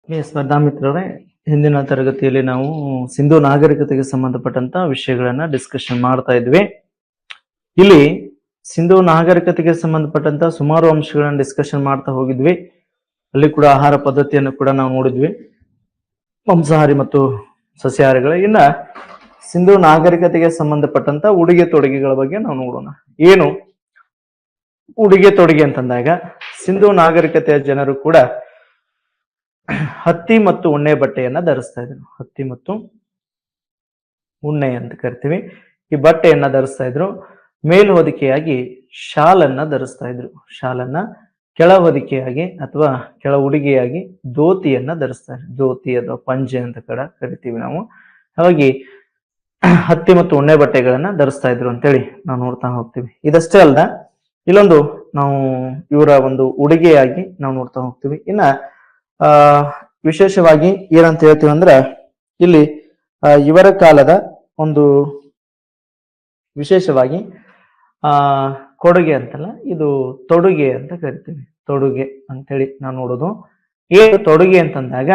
ಸ್ಪರ್ಧಾ ಮಿತ್ರರೇ, ಹಿಂದಿನ ತರಗತಿಯಲ್ಲಿ ನಾವು ಸಿಂಧು ನಾಗರಿಕತೆಗೆ ಸಂಬಂಧಪಟ್ಟಂತ ವಿಷಯಗಳನ್ನ ಡಿಸ್ಕಷನ್ ಮಾಡ್ತಾ ಇದ್ವಿ. ಇಲ್ಲಿ ಸಿಂಧು ನಾಗರಿಕತೆಗೆ ಸಂಬಂಧಪಟ್ಟಂತ ಸುಮಾರು ಅಂಶಗಳನ್ನ ಡಿಸ್ಕಷನ್ ಮಾಡ್ತಾ ಹೋಗಿದ್ವಿ. ಅಲ್ಲಿ ಕೂಡ ಆಹಾರ ಪದ್ಧತಿಯನ್ನು ಕೂಡ ನಾವು ನೋಡಿದ್ವಿ, ಮಾಂಸಾಹಾರಿ ಮತ್ತು ಸಸ್ಯಾಹಾರಿಗಳ. ಇನ್ನ ಸಿಂಧು ನಾಗರಿಕತೆಗೆ ಸಂಬಂಧಪಟ್ಟಂತ ಉಡುಗೆ ತೊಡುಗೆಗಳ ಬಗ್ಗೆ ನಾವು ನೋಡೋಣ. ಏನು ಉಡುಗೆ ತೊಡುಗೆ ಅಂತಂದಾಗ, ಸಿಂಧು ನಾಗರಿಕತೆಯ ಜನರು ಕೂಡ ಹತ್ತಿ ಮತ್ತು ಉಣ್ಣೆ ಬಟ್ಟೆಯನ್ನ ಧರಿಸ್ತಾ ಇದ್ರು. ಹತ್ತಿ ಮತ್ತು ಉಣ್ಣೆ ಅಂತ ಕರಿತೀವಿ. ಈ ಬಟ್ಟೆಯನ್ನ ಧರಿಸ್ತಾ ಇದ್ರು. ಮೇಲ್ ಹೊದಿಕೆಯಾಗಿ ಶಾಲನ್ನ ಧರಿಸ್ತಾ ಇದ್ರು. ಶಾಲನ್ನ ಕೆಳ ಹೊದಿಕೆಯಾಗಿ ಅಥವಾ ಕೆಳ ಉಡುಗೆಯಾಗಿ ಧೋತಿಯನ್ನ ಧರಿಸ್ತಾ ಇದ್ರು. ಧೋತಿ ಅಥವಾ ಪಂಜೆ ಅಂತ ಕೂಡ ಕರಿತೀವಿ ನಾವು. ಹಾಗಾಗಿ ಹತ್ತಿ ಮತ್ತು ಉಣ್ಣೆ ಬಟ್ಟೆಗಳನ್ನ ಧರಿಸ್ತಾ ಇದ್ರು ಅಂತೇಳಿ ನಾವು ನೋಡ್ತಾ ಹೋಗ್ತೀವಿ. ಇದಷ್ಟೇ ಅಲ್ದ, ಇಲ್ಲೊಂದು ನಾವು ಇವರ ಒಂದು ಉಡುಗೆಯಾಗಿ ನಾವು ನೋಡ್ತಾ ಹೋಗ್ತೀವಿ. ಇನ್ನ ವಿಶೇಷವಾಗಿ ಏನಂತ ಹೇಳ್ತೀವಿ ಅಂದ್ರ, ಇಲ್ಲಿ ಇವರ ಕಾಲದ ಒಂದು ವಿಶೇಷವಾಗಿ ಕೊಡುಗೆ ಅಂತಲ್ಲ, ಇದು ತೊಡುಗೆ ಅಂತ ಕರಿತೀವಿ. ತೊಡುಗೆ ಅಂತೇಳಿ ನಾವು ನೋಡೋದು. ಏನು ತೊಡುಗೆ ಅಂತಂದಾಗ,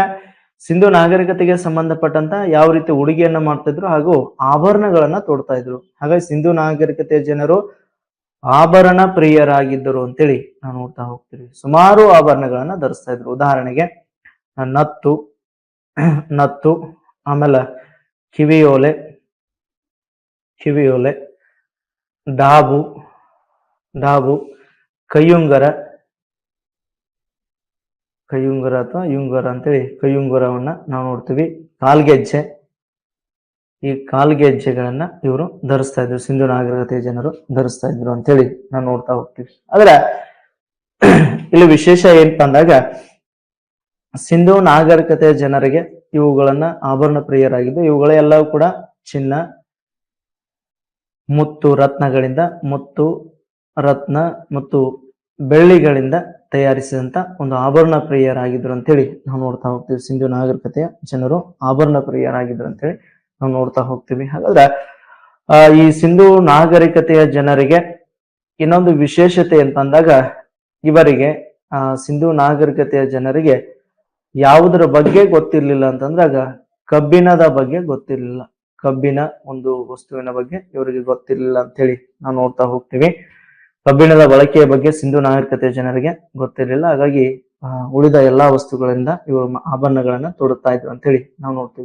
ಸಿಂಧು ನಾಗರಿಕತೆಗೆ ಸಂಬಂಧಪಟ್ಟಂತ ಯಾವ ರೀತಿ ಉಡುಗೆಯನ್ನ ಮಾಡ್ತಿದ್ರು ಹಾಗೂ ಆಭರಣಗಳನ್ನ ತೊಡ್ತಾ ಇದ್ರು. ಹಾಗಾಗಿ ಸಿಂಧು ನಾಗರಿಕತೆಯ ಜನರು ಆಭರಣ ಪ್ರಿಯರಾಗಿದ್ದರು ಅಂತೇಳಿ ನಾವು ನೋಡ್ತಾ ಹೋಗ್ತೀವಿ. ಸುಮಾರು ಆಭರಣಗಳನ್ನ ಧರಿಸ್ತಾ ಇದ್ರು. ಉದಾಹರಣೆಗೆ ನತ್ತು, ಆಮೇಲೆ ಕಿವಿಯೋಲೆ, ಡಾಬು, ಕೈಯುಂಗರ ಅಥವಾ ಯುಂಗರ ಅಂತೇಳಿ ಕೈಯುಂಗರವನ್ನ ನಾವು ನೋಡ್ತೀವಿ. ಕಾಲ್ಗೆಜ್ಜೆ, ಈ ಕಾಲ್ಗೆಜ್ಜೆಗಳನ್ನ ಇವರು ಧರಿಸ್ತಾ ಇದ್ರು. ಸಿಂಧು ನಾಗರಿಕತೆಯ ಜನರು ಧರಿಸ್ತಾ ಇದ್ರು ಅಂತೇಳಿ ನಾವು ನೋಡ್ತಾ ಹೋಗ್ತೀವಿ. ಆದ್ರೆ ಇಲ್ಲಿ ವಿಶೇಷ ಏನಪ್ಪ ಅಂದಾಗ, ಸಿಂಧು ನಾಗರಿಕತೆಯ ಜನರಿಗೆ ಇವುಗಳನ್ನ ಆಭರಣ ಪ್ರಿಯರಾಗಿದ್ದು, ಇವುಗಳೆಲ್ಲವೂ ಕೂಡ ಚಿನ್ನ, ಮುತ್ತು ರತ್ನ ಮತ್ತು ಬೆಳ್ಳಿಗಳಿಂದ ತಯಾರಿಸಿದಂತ ಒಂದು ಆಭರಣ ಪ್ರಿಯರಾಗಿದ್ರು ಅಂತೇಳಿ ನಾವು ನೋಡ್ತಾ ಹೋಗ್ತೀವಿ. ಸಿಂಧು ನಾಗರಿಕತೆಯ ಜನರು ಆಭರಣ ಪ್ರಿಯರಾಗಿದ್ರು ಅಂತೇಳಿ ನಾವು ನೋಡ್ತಾ ಹೋಗ್ತೀವಿ. ಹಾಗಾದ್ರೆ ಈ ಸಿಂಧು ನಾಗರಿಕತೆಯ ಜನರಿಗೆ ಇನ್ನೊಂದು ವಿಶೇಷತೆ ಅಂತಂದಾಗ, ಇವರಿಗೆ ಸಿಂಧು ನಾಗರಿಕತೆಯ ಜನರಿಗೆ ಯಾವುದರ ಬಗ್ಗೆ ಗೊತ್ತಿರ್ಲಿಲ್ಲ ಅಂತಂದ್ರಾಗ ಕಬ್ಬಿಣದ ಬಗ್ಗೆ ಗೊತ್ತಿರ್ಲಿಲ್ಲ. ಕಬ್ಬಿಣ ಒಂದು ವಸ್ತುವಿನ ಬಗ್ಗೆ ಇವರಿಗೆ ಗೊತ್ತಿರ್ಲಿಲ್ಲ ಅಂತ ಹೇಳಿ ನಾವು ನೋಡ್ತಾ ಹೋಗ್ತೀವಿ. ಕಬ್ಬಿಣದ ಬಳಕೆಯ ಬಗ್ಗೆ ಸಿಂಧು ನಾಗರಿಕತೆಯ ಜನರಿಗೆ ಗೊತ್ತಿರಲಿಲ್ಲ. ಹಾಗಾಗಿ ಉಳಿದ ಎಲ್ಲಾ ವಸ್ತುಗಳಿಂದ ಇವರು ಆಭರಣಗಳನ್ನ ತೊಡುತ್ತಾ ಇದ್ರು ಅಂತ ಹೇಳಿ ನಾವು ನೋಡ್ತೀವಿ.